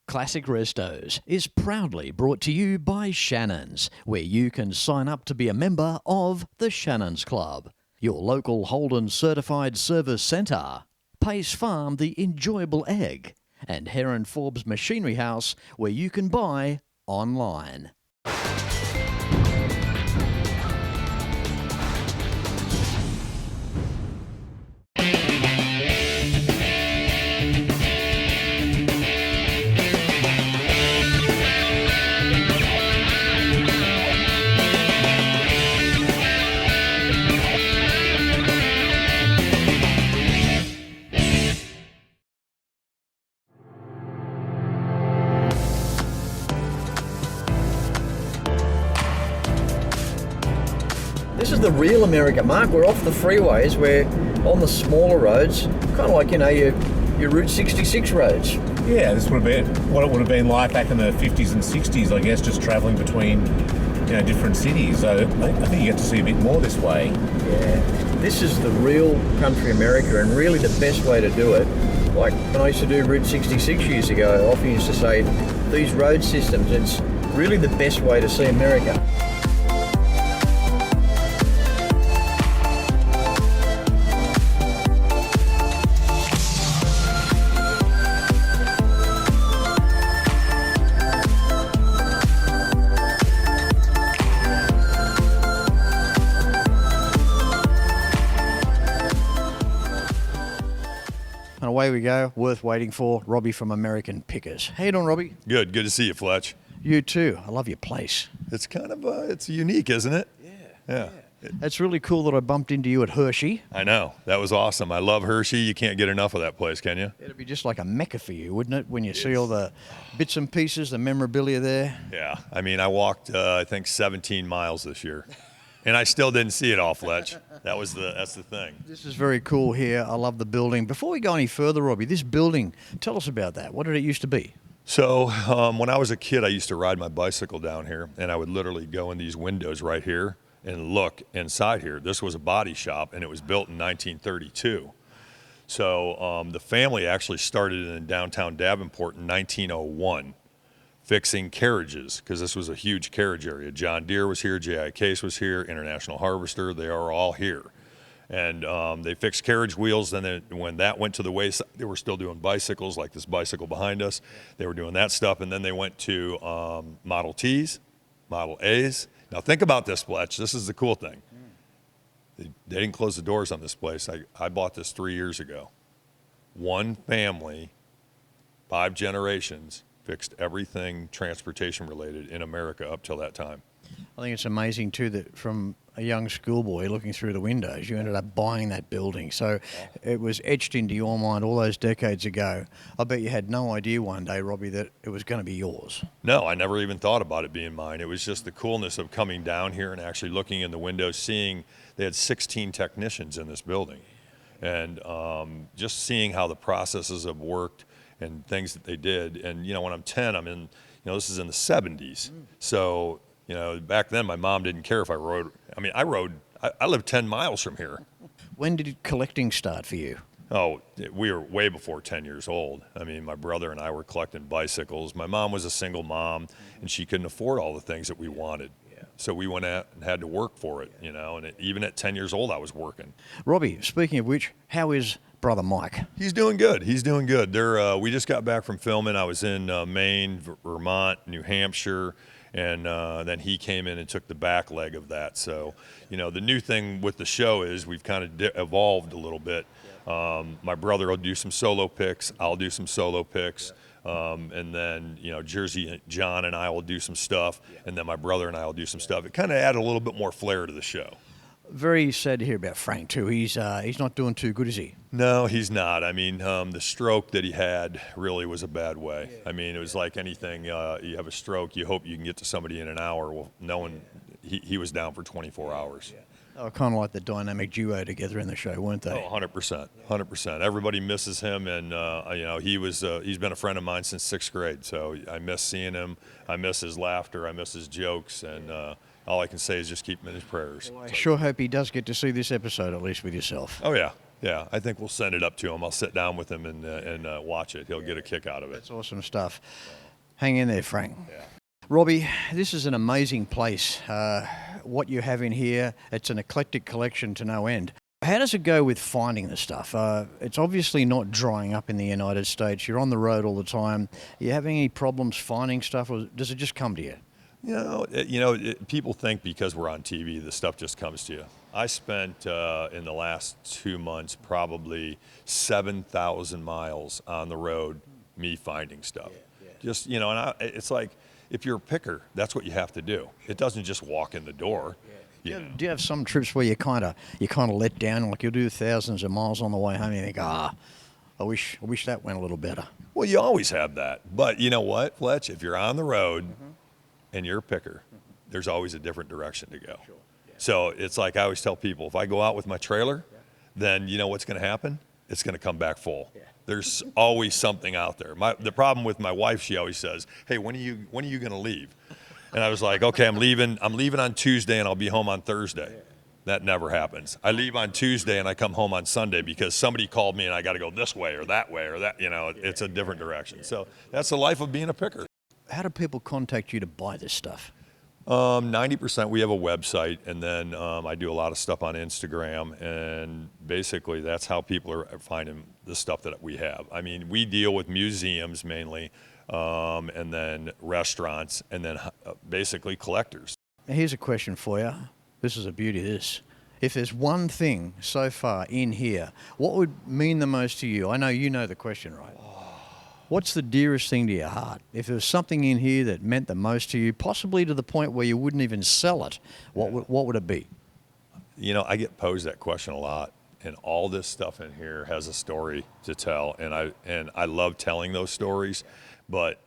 Classic Restos is proudly brought to you by Shannons, where you can sign up to be a member of the Shannons Club, your local Holden certified service centre, Pace Farm the enjoyable egg, and Heron Forbes Machinery House, where you can buy online. This is the real America, Mark. We're off the freeways. We're on the smaller roads, kind of like, your Route 66 roads. Yeah, this would have been what it would have been like back in the 50s and 60s, I guess, just travelling between, different cities. So I think you get to see a bit more this way. Yeah, this is the real country America, and really the best way to do it. Like when I used to do Route 66 years ago, I often used to say, these road systems, it's really the best way to see America. And away we go, worth waiting for, Robbie from American Pickers. How you doing, Robbie? Good to see you, Fletch. You too. I love your place. It's kind of, it's unique, isn't it? Yeah. It's really cool that I bumped into you at Hershey. I know. That was awesome. I love Hershey. You can't get enough of that place, can you? It'd be just like a mecca for you, wouldn't it? When you see all the bits and pieces, the memorabilia there. Yeah. I mean, I walked, I think, 17 miles this year. And I still didn't see it all, Fletch. That's the thing. This is very cool here. I love the building. Before we go any further, Robbie, this building, tell us about that. What did it used to be? So when I was a kid, I used to ride my bicycle down here, and I would literally go in these windows right here and look inside here. This was a body shop, and it was built in 1932. So the family actually started in downtown Davenport in 1901. Fixing carriages, because this was a huge carriage area. John Deere was here, J.I. Case was here, International Harvester, they are all here. And they fixed carriage wheels, then when that went to the wayside, they were still doing bicycles, like this bicycle behind us. They were doing that stuff, and then they went to Model Ts, Model As. Now think about this, Fletch, this is the cool thing. They didn't close the doors on this place. I bought this 3 years ago. One family, 5 generations, fixed everything transportation related in America up till that time. I think it's amazing too that from a young schoolboy looking through the windows, you ended up buying that building. So it was etched into your mind all those decades ago. I bet you had no idea one day, Robbie, that it was going to be yours. No, I never even thought about it being mine. It was just the coolness of coming down here and actually looking in the windows, seeing they had 16 technicians in this building. And just seeing how the processes have worked and things that they did. And, when I'm 10, I'm in, this is in the 70s. So, back then my mom didn't care if I rode. I lived 10 miles from here. When did collecting start for you? Oh, we were way before 10 years old. I mean, my brother and I were collecting bicycles. My mom was a single mom, and she couldn't afford all the things that we wanted. So we went out and had to work for it, and even at 10 years old, I was working. Robbie, speaking of which, how is brother Mike? He's doing good. We just got back from filming. I was in Maine, Vermont, New Hampshire, and then he came in and took the back leg of that. So, the new thing with the show is we've kind of evolved a little bit. My brother will do some solo picks. I'll do some solo picks. And then, Jersey John and I will do some stuff, and then my brother and I will do some stuff. It kind of added a little bit more flair to the show. Very sad to hear about Frank, too. He's not doing too good, is he? No, he's not. I mean, the stroke that he had really was a bad way. I mean, it was like anything. You have a stroke, you hope you can get to somebody in an hour. Well, no one, he was down for 24 hours. They were kind of like the dynamic duo together in the show, weren't they? Oh, 100%. Everybody misses him, and he's been a friend of mine since 6th grade. So I miss seeing him. I miss his laughter. I miss his jokes, and all I can say is just keep him in his prayers. Well, I sure hope he does get to see this episode, at least with yourself. Oh yeah, Yeah, I think we'll send it up to him. I'll sit down with him and watch it. He'll get a kick out of it. That's awesome stuff. Hang in there, Frank. Yeah. Robbie, this is an amazing place. What you have in here, it's an eclectic collection to no end. How does it go with finding the stuff? It's obviously not drying up in the United States. You're on the road all the time. Are you having any problems finding stuff, or does it just come to you? People think because we're on TV, the stuff just comes to you. I spent in the last 2 months probably 7,000 miles on the road, me finding stuff. Just, it's like, if you're a picker, that's what you have to do. It doesn't just walk in the door. Do you have some trips where you kind of let down, like you'll do thousands of miles on the way home, and you think, I wish that went a little better? Well, you always have that. But you know what, Fletch? If you're on the road and you're a picker, there's always a different direction to go. Sure. Yeah. So it's like I always tell people, if I go out with my trailer, then you know what's going to happen? It's going to come back full. Yeah. There's always something out there. The problem with my wife, she always says, "Hey, when are you going to leave?" And I was like, "Okay, I'm leaving on Tuesday and I'll be home on Thursday." Yeah. That never happens. I leave on Tuesday and I come home on Sunday because somebody called me and I got to go this way or that, it's a different direction. So that's the life of being a picker. How do people contact you to buy this stuff? 90% we have a website, and then I do a lot of stuff on Instagram, and basically that's how people are finding the stuff that we have. I mean, we deal with museums mainly, and then restaurants, and then basically collectors. Now here's a question for you. This is the beauty of this. If there's one thing so far in here, what would mean the most to you? I know you know the question, right? What's the dearest thing to your heart? If there was something in here that meant the most to you, possibly to the point where you wouldn't even sell it, what would it be? I get posed that question a lot, and all this stuff in here has a story to tell, and I love telling those stories, but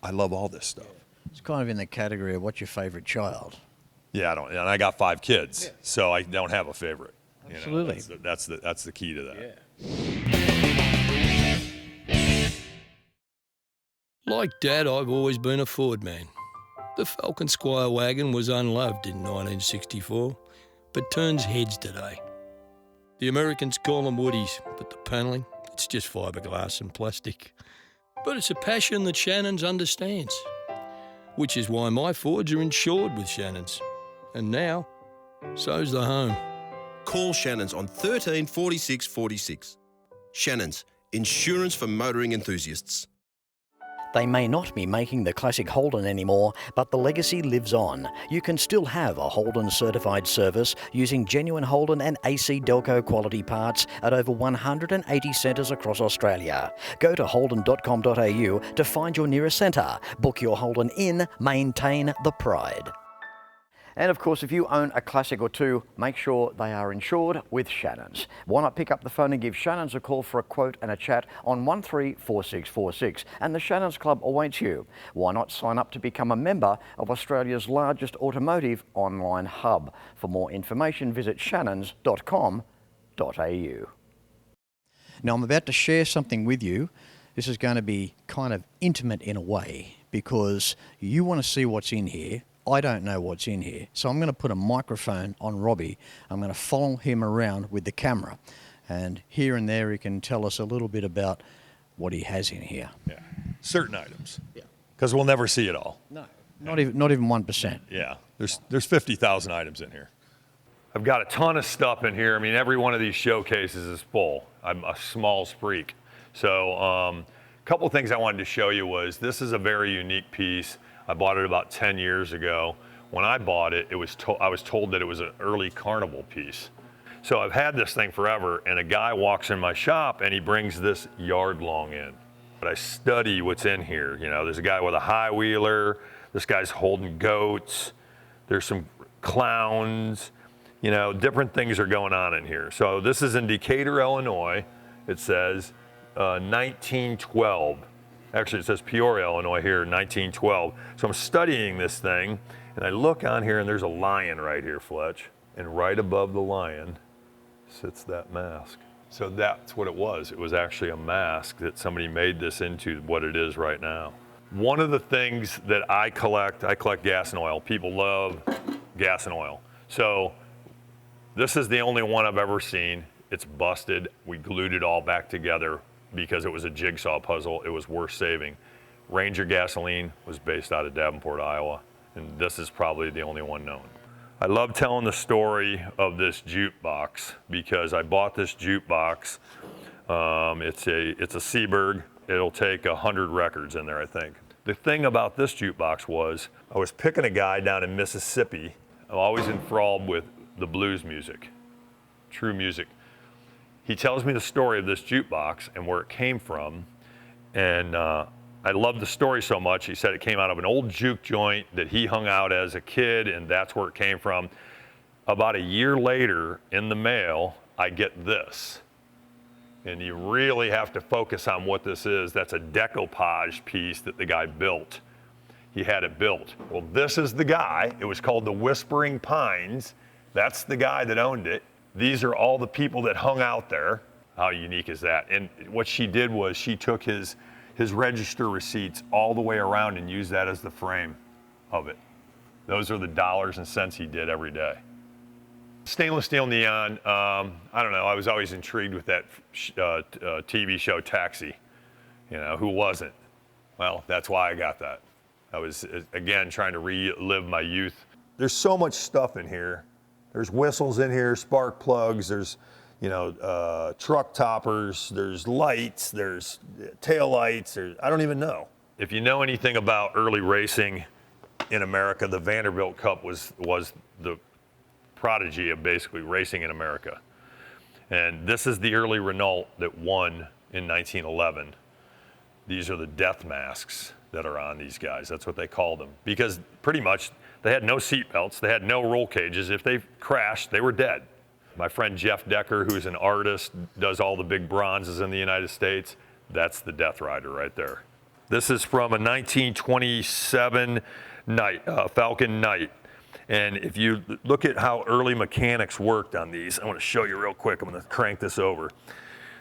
I love all this stuff. It's kind of in the category of what's your favorite child. Yeah, and I got 5 kids, so I don't have a favorite. Absolutely. That's the key to that. Yeah. Like Dad, I've always been a Ford man. The Falcon Squire wagon was unloved in 1964, but turns heads today. The Americans call them woodies, but the panelling, it's just fiberglass and plastic. But it's a passion that Shannons understands, which is why my Fords are insured with Shannons. And now, so's the home. Call Shannons on 13 46 46. Shannons, insurance for motoring enthusiasts. They may not be making the classic Holden anymore, but the legacy lives on. You can still have a Holden certified service using genuine Holden and AC Delco quality parts at over 180 centres across Australia. Go to holden.com.au to find your nearest centre. Book your Holden in, maintain the pride. And of course, if you own a classic or two, make sure they are insured with Shannons. Why not pick up the phone and give Shannons a call for a quote and a chat on 134646, and the Shannons Club awaits you. Why not sign up to become a member of Australia's largest automotive online hub? For more information, visit shannons.com.au. Now, I'm about to share something with you. This is going to be kind of intimate in a way, because you want to see what's in here. I don't know what's in here. So I'm going to put a microphone on Robbie. I'm going to follow him around with the camera. And here and there he can tell us a little bit about what he has in here. Yeah, certain items. Yeah. Because we'll never see it all. No, not even 1%. Yeah, there's 50,000 items in here. I've got a ton of stuff in here. I mean, every one of these showcases is full. I'm a small freak. So a couple of things I wanted to show you was, this is a very unique piece. I bought it about 10 years ago. When I bought it, I was told that it was an early carnival piece. So I've had this thing forever, and a guy walks in my shop and he brings this yard long in. But I study what's in here. There's a guy with a high wheeler. This guy's holding goats. There's some clowns. Different things are going on in here. So this is in Decatur, Illinois. It says 1912. Actually, it says Peoria, Illinois here, 1912. So I'm studying this thing, and I look on here, and there's a lion right here, Fletch. And right above the lion sits that mask. So that's what it was. It was actually a mask that somebody made this into what it is right now. One of the things that I collect gas and oil. People love gas and oil. So this is the only one I've ever seen. It's busted. We glued it all back together because it was a jigsaw puzzle. It was worth saving. Ranger gasoline was based out of Davenport, Iowa, and this is probably the only one known. I love telling the story of this jukebox because I bought this jukebox. It's a Seaberg. It'll take 100 records in there, I think. The thing about this jukebox was I was picking a guy down in Mississippi. I'm always enthralled with the blues music, true music. He tells me the story of this jukebox and where it came from, and I love the story so much. He said it came out of an old juke joint that he hung out as a kid, and that's where it came from. About a year later, in the mail, I get this. And you really have to focus on what this is. That's a decoupage piece that the guy built. He had it built. Well, this is the guy. It was called the Whispering Pines. That's the guy that owned it. These are all the people that hung out there. How unique is that? And what she did was she took his register receipts all the way around and used that as the frame of it. Those are the dollars and cents he did every day. Stainless steel neon, I don't know, I was always intrigued with that TV show Taxi. You know, who wasn't? Well, that's why I got that. I was, again, trying to relive my youth. There's so much stuff in here. There's whistles in here, spark plugs, there's, you know, truck toppers, there's lights, there's tail lights, I don't even know. If you know anything about early racing in America, the Vanderbilt Cup was the prodigy of basically racing in America. And this is the early Renault that won in 1911. These are the death masks that are on these guys. That's what they called them. Because pretty much they had no seat belts, they had no roll cages. If they crashed, they were dead. My friend Jeff Decker, who's an artist, does all the big bronzes in the United States. That's the Death Rider right there. This is from a 1927 Falcon Knight. And if you look at how early mechanics worked on these, I want to show you real quick. I'm going to crank this over.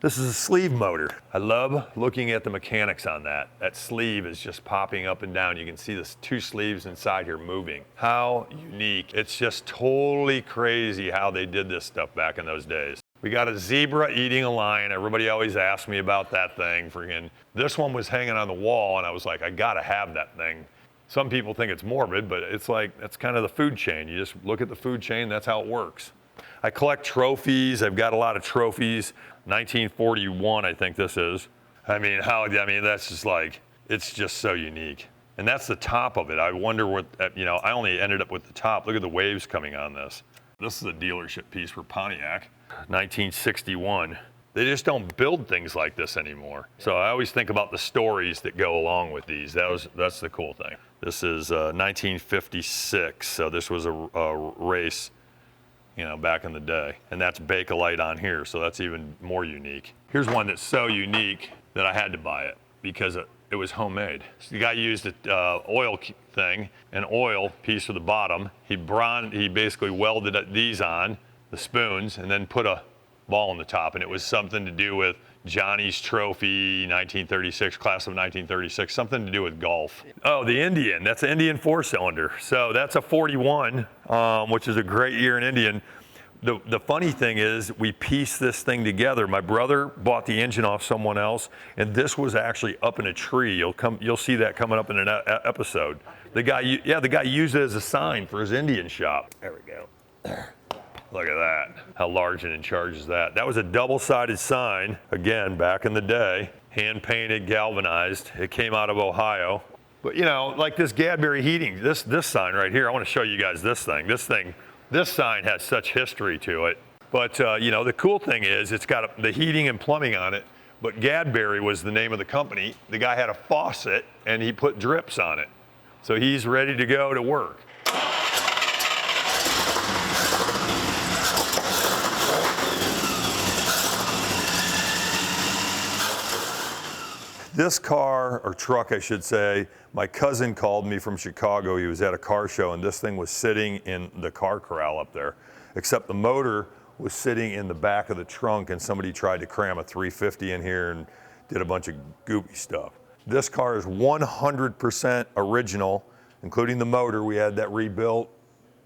This is a sleeve motor. I love looking at the mechanics on that. That sleeve is just popping up and down. You can see the two sleeves inside here moving. How unique. It's just totally crazy how they did this stuff back in those days. We got a zebra eating a lion. Everybody always asks me about that thing. Freaking, this one was hanging on the wall, and I was like, I gotta have that thing. Some people think it's morbid, but it's like, that's kind of the food chain. You just look at the food chain, that's how it works. I collect trophies. I've got a lot of trophies. 1941, I think this is. I mean, that's just like, it's just so unique. And that's the top of it. I wonder what, you know, I only ended up with the top. Look at the waves coming on this. This is a dealership piece for Pontiac, 1961. They just don't build things like this anymore. So I always think about the stories that go along with these. That's the cool thing. This is 1956, so this was a race, you know, back in the day. And that's Bakelite on here, so that's even more unique. Here's one that's so unique that I had to buy it because it was homemade. So the guy used an oil thing, an oil piece for the bottom. He basically welded these on, the spoons, and then put a ball on the top, and it was something to do with Johnny's Trophy, 1936, class of 1936, something to do with golf. Oh, the Indian, that's an Indian 4-cylinder. So that's a 41, which is a great year in Indian. The funny thing is we pieced this thing together. My brother bought the engine off someone else, and this was actually up in a tree. You'll see that coming up in an episode. The guy used it as a sign for his Indian shop. There we go. There. Look at that, how large and in charge is that? That was a double-sided sign, again, back in the day, hand-painted, galvanized. It came out of Ohio. But you know, like this Gadberry heating, this sign right here, I want to show you guys this thing. This sign has such history to it. But you know, the cool thing is it's got the heating and plumbing on it, but Gadberry was the name of the company. The guy had a faucet and he put drips on it. So he's ready to go to work. This car, or truck I should say, my cousin called me from Chicago. He was at a car show and this thing was sitting in the car corral up there, except the motor was sitting in the back of the trunk and somebody tried to cram a 350 in here and did a bunch of goopy stuff. This car is 100% original, including the motor. We had that rebuilt.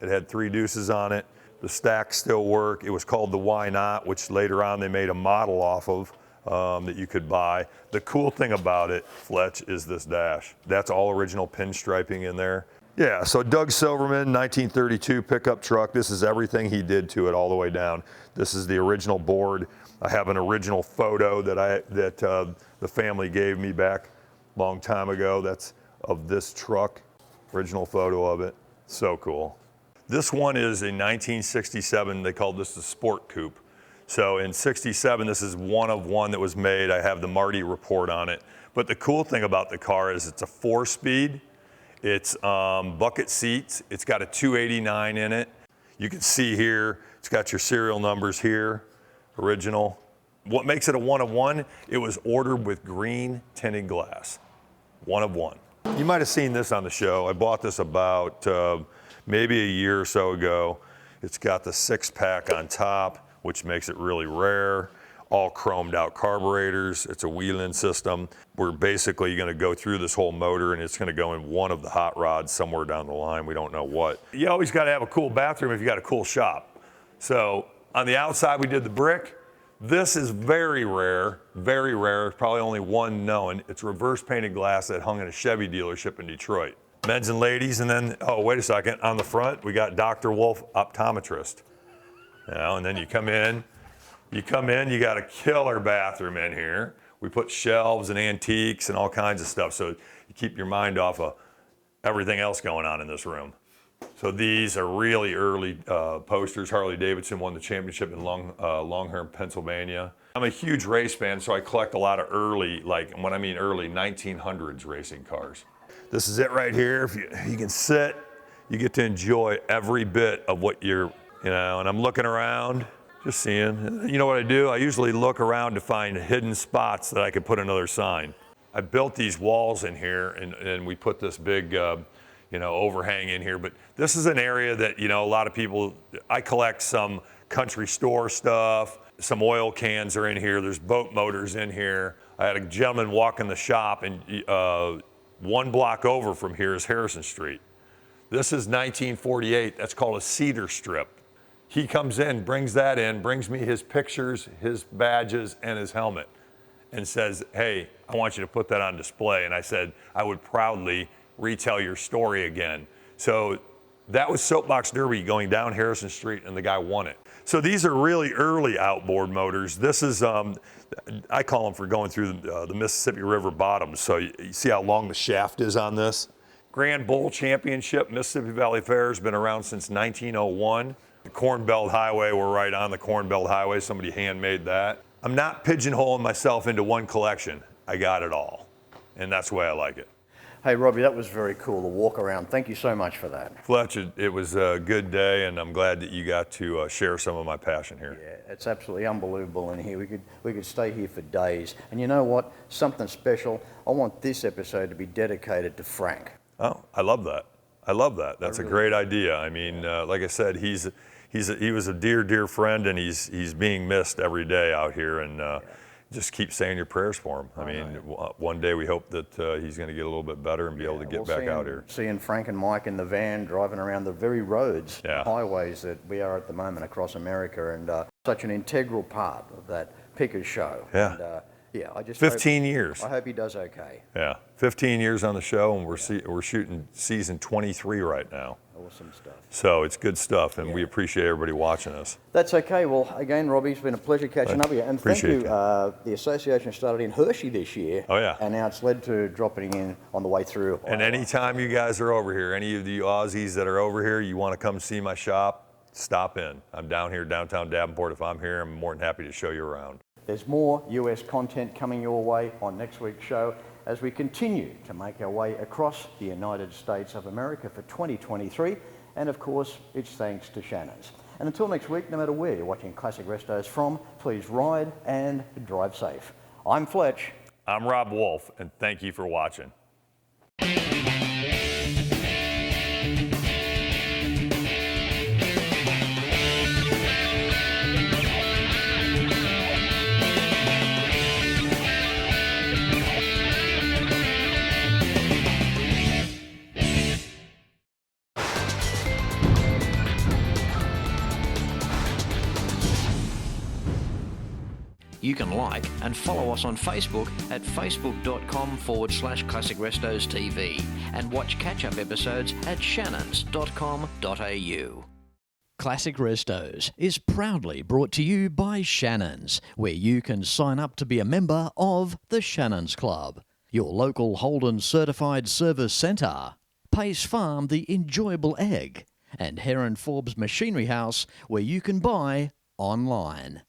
It had 3 deuces on it. The stacks still work. It was called the Why Not, which later on they made a model off of that you could buy. The cool thing about it, Fletch, is this dash. That's all original pinstriping in there. Yeah, so Doug Silverman, 1932 pickup truck. This is everything he did to it all the way down. This is the original board. I have an original photo that the family gave me back a long time ago. That's of this truck, original photo of it. So cool. This one is a 1967, they called this the Sport Coupe. So in 67, this is one of one that was made. I have the Marty report on it. But the cool thing about the car is it's a 4-speed. It's bucket seats. It's got a 289 in it. You can see here, it's got your serial numbers here, original. What makes it a one of one? It was ordered with green tinted glass. One of one. You might have seen this on the show. I bought this about maybe a year or so ago. It's got the 6-pack on top, which makes it really rare. All chromed out carburetors. It's a wheel-in system. We're basically gonna go through this whole motor and it's gonna go in one of the hot rods somewhere down the line. We don't know what. You always gotta have a cool bathroom if you got a cool shop. So on the outside, we did the brick. This is very rare, probably only one known. It's reverse painted glass that hung in a Chevy dealership in Detroit. Men's and ladies, and then, oh, wait a second, on the front, we got Dr. Wolfe, optometrist. You know, and then you come in, you got a killer bathroom in here. We put shelves and antiques and all kinds of stuff, so you keep your mind off of everything else going on in this room. So these are really early posters. Harley Davidson won the championship in Longhorn, Pennsylvania. I'm a huge race fan, so I collect a lot of early, like when I mean early, 1900s racing cars. This is it right here. If you can sit, you get to enjoy every bit of what you're, you know, and I'm looking around, just seeing. You know what I do? I usually look around to find hidden spots that I could put another sign. I built these walls in here and we put this big, you know, overhang in here, but this is an area that, you know, a lot of people, I collect some country store stuff, some oil cans are in here, there's boat motors in here. I had a gentleman walk in the shop and one block over from here is Harrison Street. This is 1948, that's called a cedar strip. He comes in, brings that in, brings me his pictures, his badges, and his helmet, and says, hey, I want you to put that on display. And I said, I would proudly retell your story again. So that was Soapbox Derby going down Harrison Street, and the guy won it. So these are really early outboard motors. This is, I call them for going through the Mississippi River bottoms. So you see how long the shaft is on this? Grand Bull Championship, Mississippi Valley Fair has been around since 1901. The Corn Belt Highway, we're right on the Corn Belt Highway. Somebody handmade that. I'm not pigeonholing myself into one collection. I got it all, and that's the way I like it. Hey, Robbie, that was very cool, the walk around. Thank you so much for that. Fletch, it was a good day, and I'm glad that you got to share some of my passion here. Yeah, it's absolutely unbelievable in here. We could stay here for days. And you know what? Something special. I want this episode to be dedicated to Frank. Oh, I love that. I love that. That's a great idea. I mean, like I said, he was a dear friend, and he's being missed every day out here, and just keep saying your prayers for him. I mean, one day we hope that he's going to get a little bit better and be able to get back out here. Seeing Frank and Mike in the van driving around the very roads, highways that we are at the moment across America, and such an integral part of that Pickers show. Yeah. And, yeah, I just 15 years. I hope he does okay. Yeah, 15 years on the show, and we're shooting season 23 right now. Awesome stuff. So it's good stuff, and we appreciate everybody watching us. That's okay. Well, again, Robbie, it's been a pleasure catching up with you. And thank you. The association started in Hershey this year. Oh, yeah. And now it's led to dropping in on the way through. And anytime you guys are over here, any of the Aussies that are over here, you want to come see my shop, stop in. I'm down here, downtown Davenport. If I'm here, I'm more than happy to show you around. There's more US content coming your way on next week's show as we continue to make our way across the United States of America for 2023. And of course, it's thanks to Shannons. And until next week, no matter where you're watching Classic Restos from, please ride and drive safe. I'm Fletch. I'm Rob Wolfe, and thank you for watching. You can like and follow us on Facebook at facebook.com/Classic Restos TV and watch catch-up episodes at shannons.com.au. Classic Restos is proudly brought to you by Shannons, where you can sign up to be a member of the Shannons Club, your local Holden certified service centre, Pace Farm the enjoyable egg, and Heron Forbes Machinery House, where you can buy online.